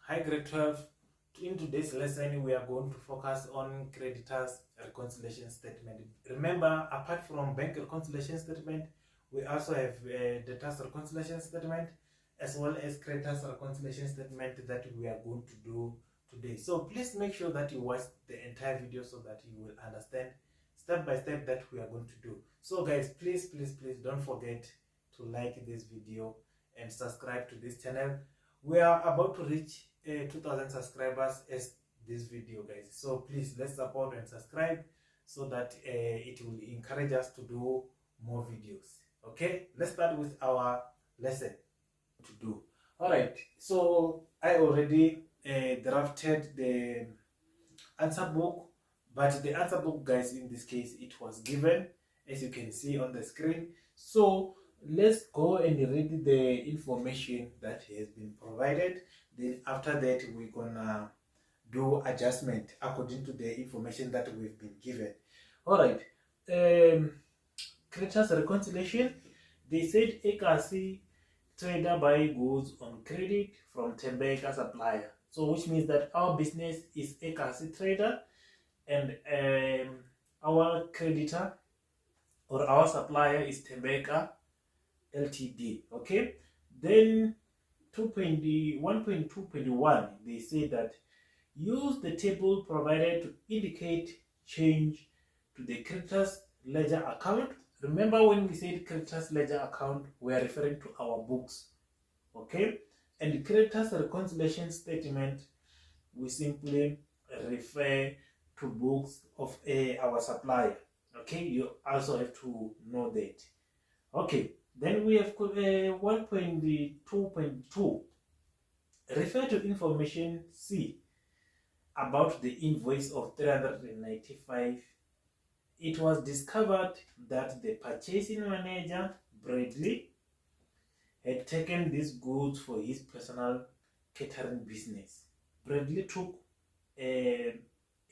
Hi grade 12. In today's lesson, we are going to focus on creditors reconciliation statement. Remember, apart from bank reconciliation statement, we also have debtors reconciliation statement as well as creditors reconciliation statement that we are going to do today. So please make sure that you watch the entire video so that you will understand step by step that we are going to do. So guys, please don't forget to like this video and subscribe to this channel. We are about to reach 2000 subscribers as this video, guys, so please let's support and subscribe so that it will encourage us to do more videos. Okay, let's start with our lesson to do. All right, so I already drafted the answer book, but the answer book, guys, in this case it was given as you can see on the screen. So let's go and read the information that has been provided. Then after that we're gonna do adjustment according to the information that we've been given. All right, creditors reconciliation. They said AKC trader buy goods on credit from Tembeka supplier. So which means that our business is AKC trader and our creditor or our supplier is Tembeka Ltd. Okay, then 1.2.1 they say that use the table provided to indicate change to the creditors ledger account. Remember, when we said creditors ledger account, we are referring to our books. Okay, and the creditors reconciliation statement, we simply refer to books of our supplier. Okay, you also have to know that. Okay, then we have 1.2.2 refer to information C about the invoice of 395. It was discovered that the purchasing manager, Bradley, had taken these goods for his personal catering business. Bradley took a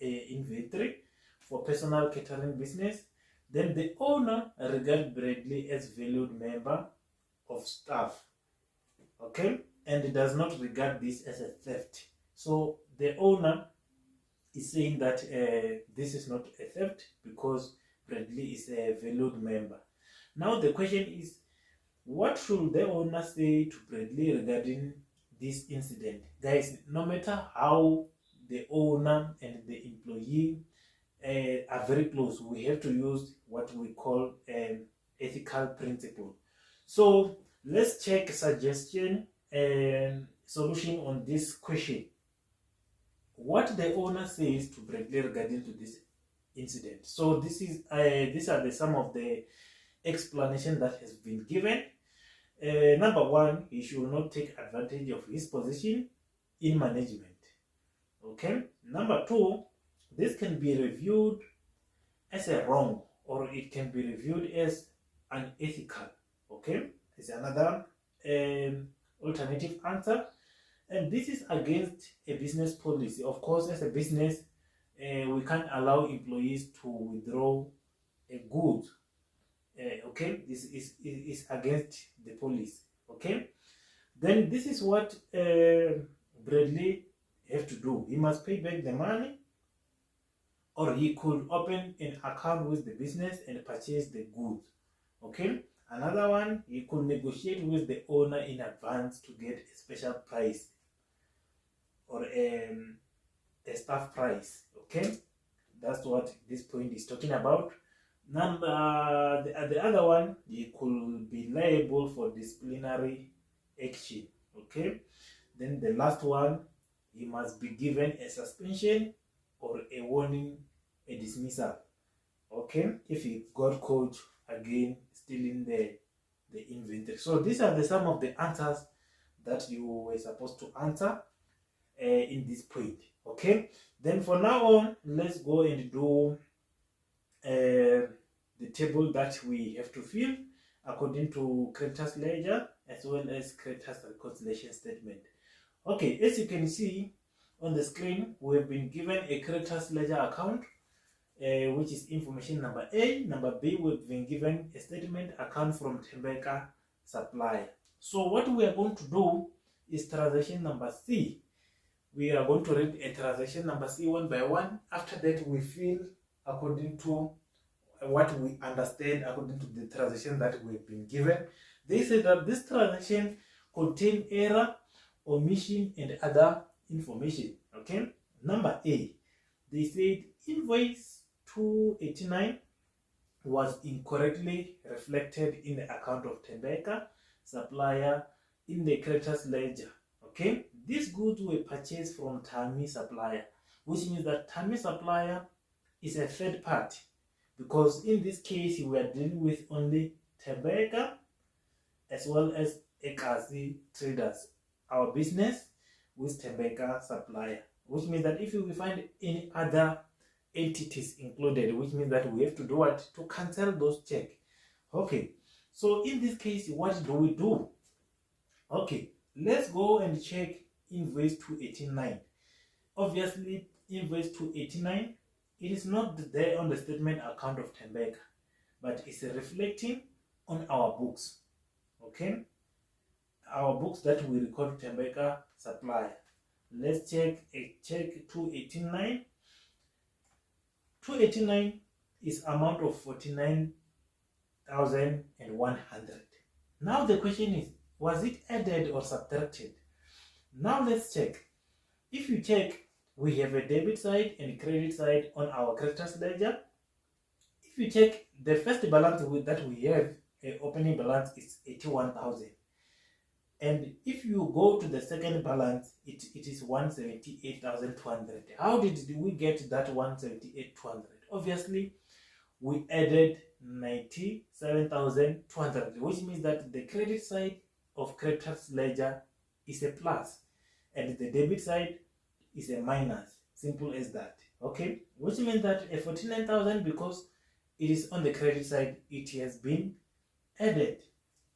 inventory for personal catering business. Then the owner regards Bradley as valued member of staff, okay, and does not regard this as a theft. So the owner is saying that this is not a theft because Bradley is a valued member. Now the question is, what should the owner say to Bradley regarding this incident? Guys, no matter how the owner and the employee are very close, we have to use what we call an ethical principle. So let's check suggestion and solution on this question. What the owner says to Bradley regarding to this incident. So this is these are some of the explanation that has been given. Number one, he should not take advantage of his position in management. Okay. Number two, this can be reviewed as a wrong, or it can be reviewed as unethical. Okay, it's another alternative answer, and this is against a business policy. Of course, as a business, we can't allow employees to withdraw a good. Okay, this is against the policy. Okay, then this is what Bradley have to do. He must pay back the money, or he could open an account with the business and purchase the goods. Okay, another one, he could negotiate with the owner in advance to get a special price or a staff price. Okay, that's what this point is talking about. The other one, he could be liable for disciplinary action. Okay, then the last one, he must be given a suspension or a warning, a dismissal. Okay, if he got caught again stealing the inventory. So these are some of the answers that you were supposed to answer in this point. Okay, then for now on, let's go and do the table that we have to fill according to creditors ledger as well as creditors reconciliation statement. Okay, as you can see on the screen, we have been given a creditors ledger account, which is information number A. Number B, we've been given a statement account from Tembeka supplier. So what we are going to do is transaction number C. we are going to read a transaction number C one by one. After that, we fill according to what we understand according to the transaction that we've been given. They say that this transaction contain error, omission, and other information. Okay. Number A, they said invoice 289 was incorrectly reflected in the account of Tembeka supplier in the creditors ledger. Okay, these goods were purchased from Tami supplier, which means that Tami supplier is a third party, because in this case we are dealing with only Tembeka as well as Ekazi traders, our business with Tembeka supplier, which means that if we find any other entities included, which means that we have to do what? To cancel those checks. Okay, so in this case, what do we do? Okay, let's go and check invoice 289. Obviously, invoice 289, it is not there on the statement account of Tembeka, but it's reflecting on our books. Okay, our books that we record Tembeka supplier. Let's check 289. 289 is amount of 49,100. Now the question is, was it added or subtracted? Now let's check. If you check, we have a debit side and credit side on our creditors ledger. If you check, the first balance that we have, opening balance, is 81,000. And if you go to the second balance, it is 178,200. How did we get that 178,200? Obviously, we added 97,200, which means that the credit side of creditors ledger is a plus, and the debit side is a minus. Simple as that. Okay, which means that a 49,000, because it is on the credit side, it has been added.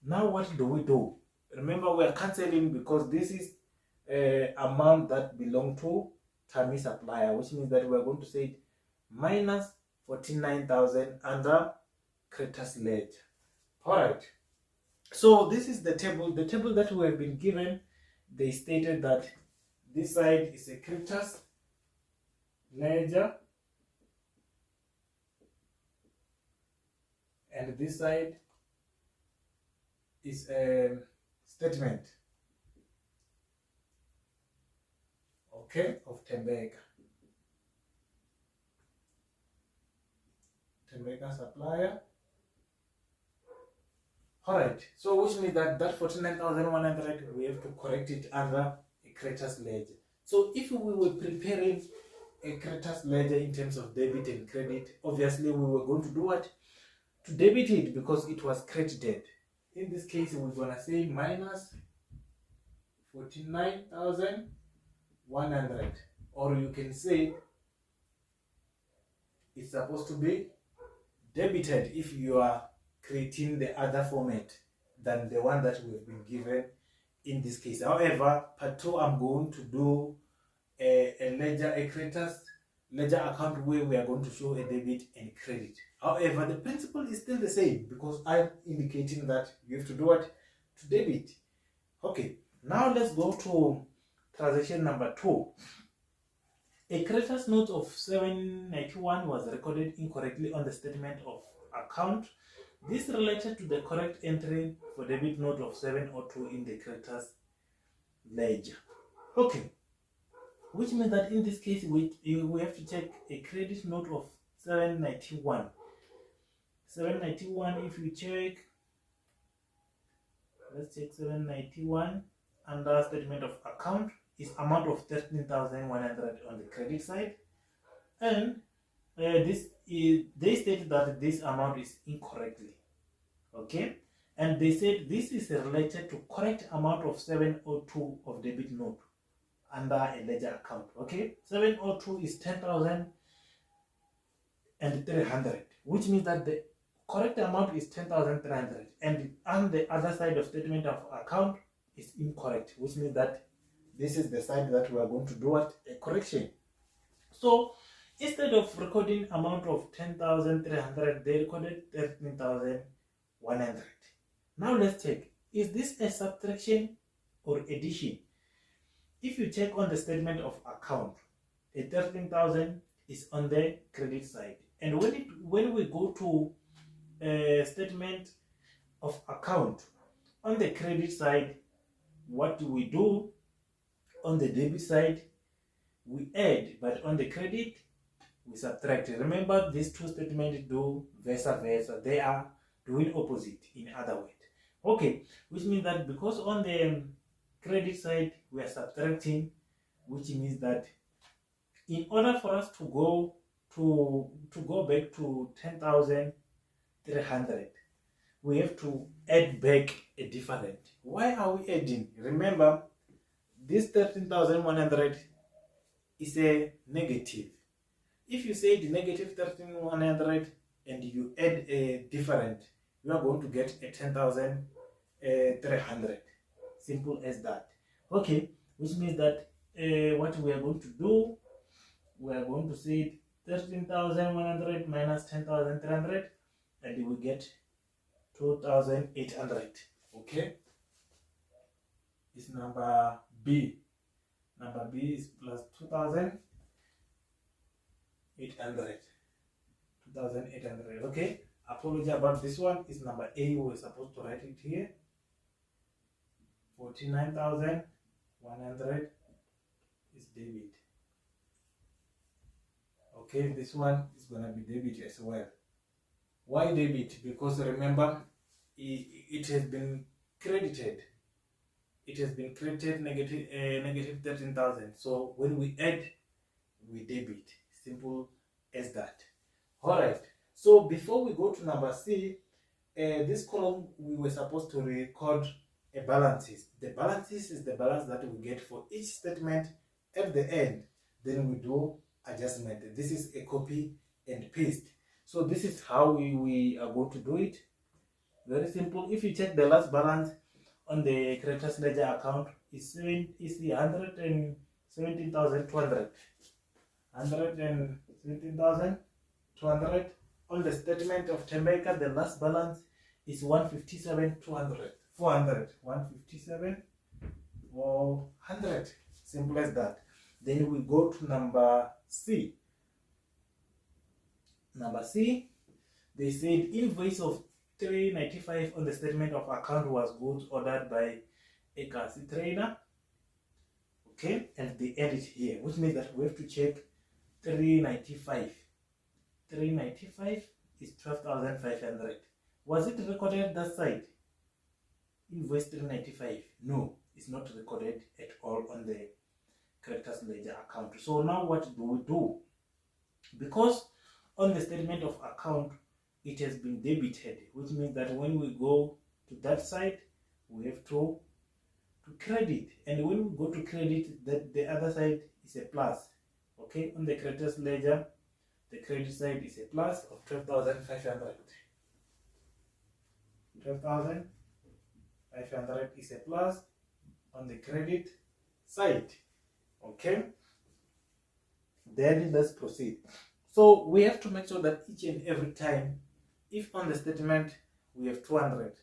Now what do we do? Remember, we are cancelling because this is amount that belong to Tami supplier, which means that we are going to say minus 49,000 under creditors ledger. All right. So this is the table. The table that we have been given, they stated that this side is a creditors ledger, and this side is a statement, okay, of Tembeka supplier. All right, so which means that 49,100, we have to correct it under a creditors ledger. So if we were preparing a creditors ledger in terms of debit and credit, obviously we were going to do what? To debit it because it was credited. In this case, we're going to say minus 49,100, or you can say it's supposed to be debited if you are creating the other format than the one that we've been given in this case. However, part 2, I'm going to do a creditors ledger account where we are going to show a debit and credit. However, the principle is still the same because I'm indicating that you have to do what? To debit. Okay, now let's go to transaction number 2. A creditors note of 791 was recorded incorrectly on the statement of account. This related to the correct entry for debit note of 702 in the creditors ledger. Okay, which means that in this case we have to check a credit note of 791. 791, if you check, let's check 791 under statement of account, is amount of 13,100 on the credit side, and they stated that this amount is incorrectly, okay, and they said this is related to correct amount of 702 of debit note under a ledger account. Okay, 702 is 10,300, which means that the correct amount is 10,300, and on the other side of statement of account is incorrect, which means that this is the side that we are going to do a correction. So instead of recording amount of 10,300, they recorded 13,100. Now let's check, is this a subtraction or addition? if you check on the statement of account, a 13,000 is on the credit side. And when we go to a statement of account on the credit side, what do we do? On the debit side, we add, but on the credit, we subtract. Remember, these two statements do vice versa. They are doing opposite, in other words. Okay, which means that because on the credit side, we are subtracting, which means that in order for us to go back to 10,300, we have to add back a different. Why are we adding? Remember, this 13,100 is a negative. If you say the negative 13,100 and you add a different, you are going to get a 10,300. Simple as that. Okay, which means that what we are going to do, we are going to say 13,100 minus 10,300, and we get 2,800. Okay, it's number B. Number B is plus 2,800. 2,800. Okay, apology about this one. Is number A. We were supposed to write it here. 49,100 is debit. Okay, this one is gonna be debit as well. Why debit? Because remember, it has been credited. It has been credited negative 13,000. So when we add, we debit. Simple as that. Alright. So before we go to number C, this column we were supposed to record a balances. The balances is the balance that we get for each statement at the end. Then we do adjustment. This is a copy and paste. So this is how we are going to do it. Very simple. If you check the last balance on the creditors ledger account, is 117,200. 117,200. On the statement of Tembeka, the last balance is 157,200. 157,400. Simple as that. Then we go to number C. Number C, they said invoice of 395 on the statement of account was goods ordered by a currency trader. Okay, and they add it here, which means that we have to check 395. 395 is 12,500. Was it recorded that side? Invoice 395? No, it's not recorded at all on the creditors ledger account. So now what do we do? Because on the statement of account, it has been debited, which means that when we go to that side, we have to credit. And when we go to credit, that the other side is a plus. Okay, on the creditors ledger, the credit side is a plus of 12,500. 12,500 is a plus on the credit side. Okay, then let's proceed. So we have to make sure that each and every time, if on the statement we have 200,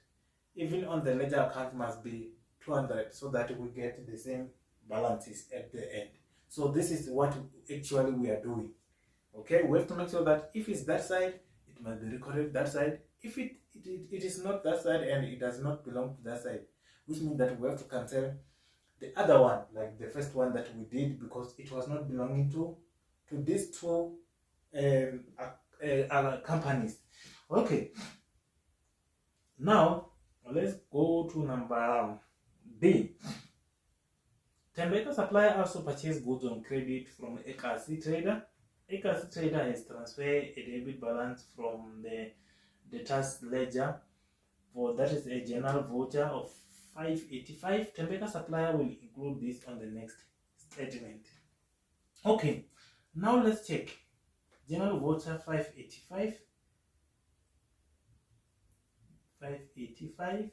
even on the ledger account must be 200, so that we get the same balances at the end. So this is what actually we are doing. Okay, we have to make sure that if it's that side, it must be recorded that side. If it is not that side and it does not belong to that side, which means that we have to cancel the other one, like the first one that we did, because it was not belonging to these two companies. Okay, now let's go to number B. Tembeka supplier also purchased goods on credit from a currency trader. A currency trader has transferred a debit balance from the debtors ledger for that is a general voucher of 585. Tembeka supplier will include this on the next statement. Okay, now let's check. General voucher 585. 585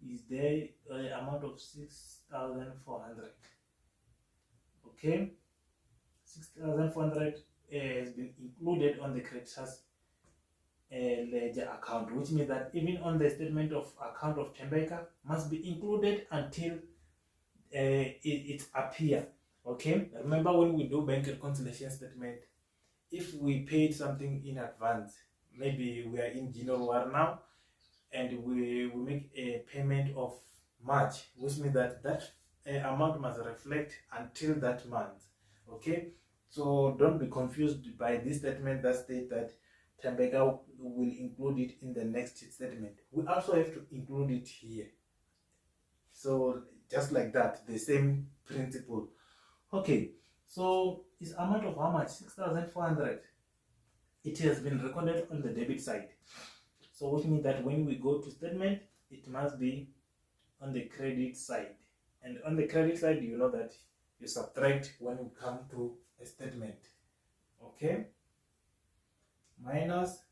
is the amount of 6,400. Okay, 6,400 has been included on the creditors ledger account, which means that even on the statement of account of Tembeka must be included until it appear. Okay, remember when we do bank reconciliation statement, if we paid something in advance, maybe we are in January now, and we make a payment of March, which means that amount must reflect until that month. Okay, so don't be confused by this statement that states that Tembeka will include it in the next statement. We also have to include it here. So just like that, the same principle. Okay, so it's amount of how much? 6,400. It has been recorded on the debit side. So which means that when we go to statement, it must be on the credit side. And on the credit side, you know that you subtract when you come to a statement. Okay? Minus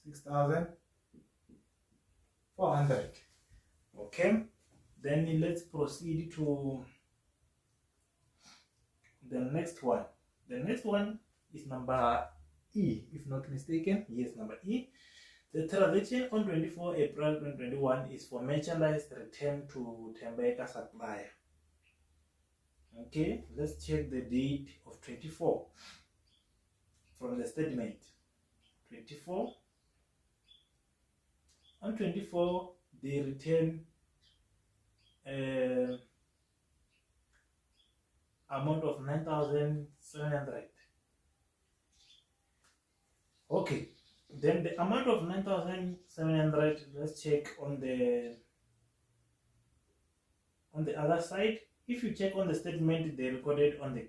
6,400. Okay? Then let's proceed to the next one. The next one is number E, if not mistaken. Yes, number E. The transaction on 24 April 2021 is for merchandise returned to Tembeka supplier. Okay, let's check the date of 24 from the statement. 24. On 24, they return amount of 9,700. Okay, then the amount of 9,700, let's check on the other side. If you check on the statement, they recorded on the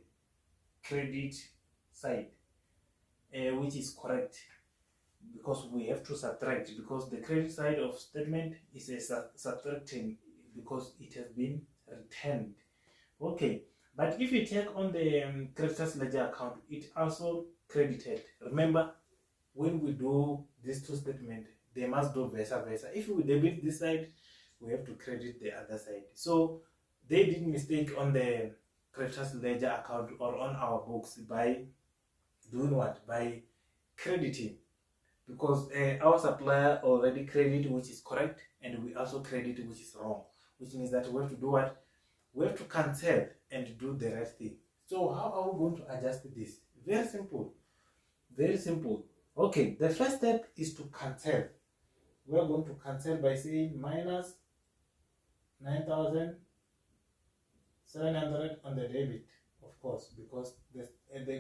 credit side, which is correct, because we have to subtract, because the credit side of statement is a subtracting, because it has been returned. Okay, but if you check on the creditors ledger account, it also credited. Remember, when we do these two statements, they must do vice versa. If we debit this side, we have to credit the other side. So they did mistake on the creditors ledger account or on our books by doing what? By crediting, because our supplier already credit, which is correct, and we also credit, which is wrong, which means that we have to do what? We have to cancel and do the right thing. So how are we going to adjust this? Very simple. Very simple. Okay, the first step is to cancel. We are going to cancel by saying minus 9,700 on the debit, of course, because the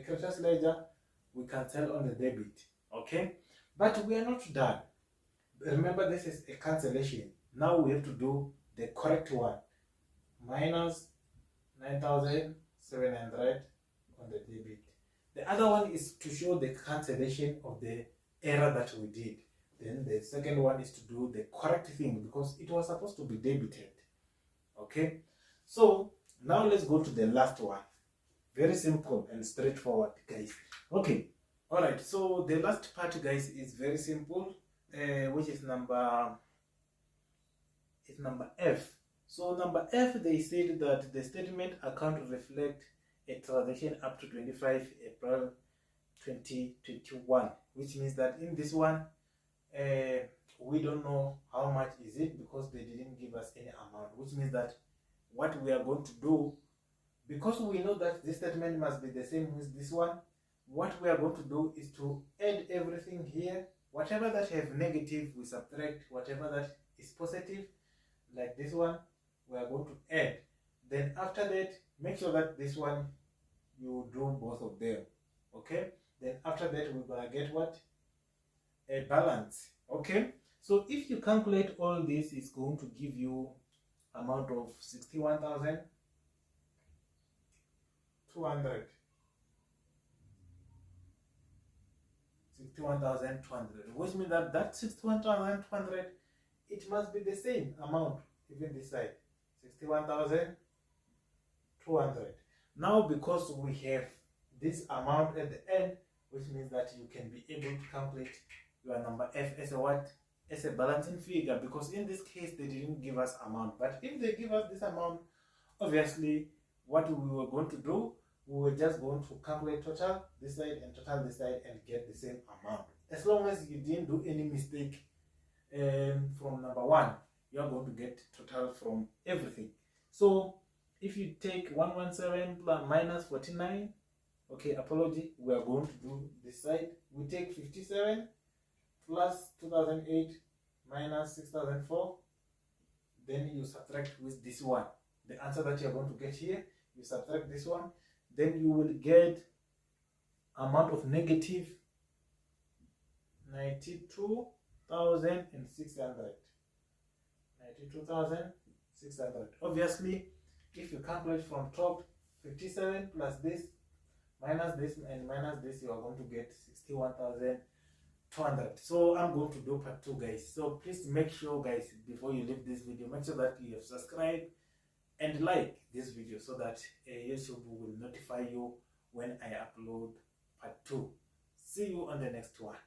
creditors ledger we cancel on the debit. Okay, but we are not done. Remember, this is a cancellation. Now we have to do the correct one. Minus 9,700 on the debit. The other one is to show the cancellation of the error that we did. Then the second one is to do the correct thing, because it was supposed to be debited. Okay, so now let's go to the last one. Very simple and straightforward, guys. Okay, all right, so the last part, guys, is very simple, which is number F. So number F, they said that the statement account reflect a transaction up to 25 April 2021, which means that in this one, we don't know how much is it, because they didn't give us any amount, which means that what we are going to do, because we know that this statement must be the same with this one, what we are going to do is to add everything here. Whatever that have negative, we subtract. Whatever that is positive, like this one, we are going to add. Then after that, make sure that this one, you do both of them. Okay, then after that, we're gonna get what? A balance. Okay, so if you calculate all this, it's going to give you amount of 61,200. 61,200, which means that 61,200, it must be the same amount, even this side, 61,200. Now, because we have this amount at the end, which means that you can be able to calculate your number F as a what? As a balancing figure, because in this case, they didn't give us amount. But if they give us this amount, obviously, what we were going to do, we were just going to calculate total this side and total this side and get the same amount. As long as you didn't do any mistake from number one, you are going to get total from everything. So If you take 117 plus minus 49, okay, apology, we are going to do this side. We take 57 plus 2008 minus 6004. Then you subtract with this one. The answer that you are going to get here, you subtract this one, then you will get amount of negative 92,600. 92,600. Obviously, if you calculate from top, 57 plus this, minus this, and minus this, you are going to get 61,200. So I'm going to do part 2, guys. So please make sure, guys, before you leave this video, make sure that you have subscribed and like this video so that YouTube will notify you when I upload part 2. See you on the next one.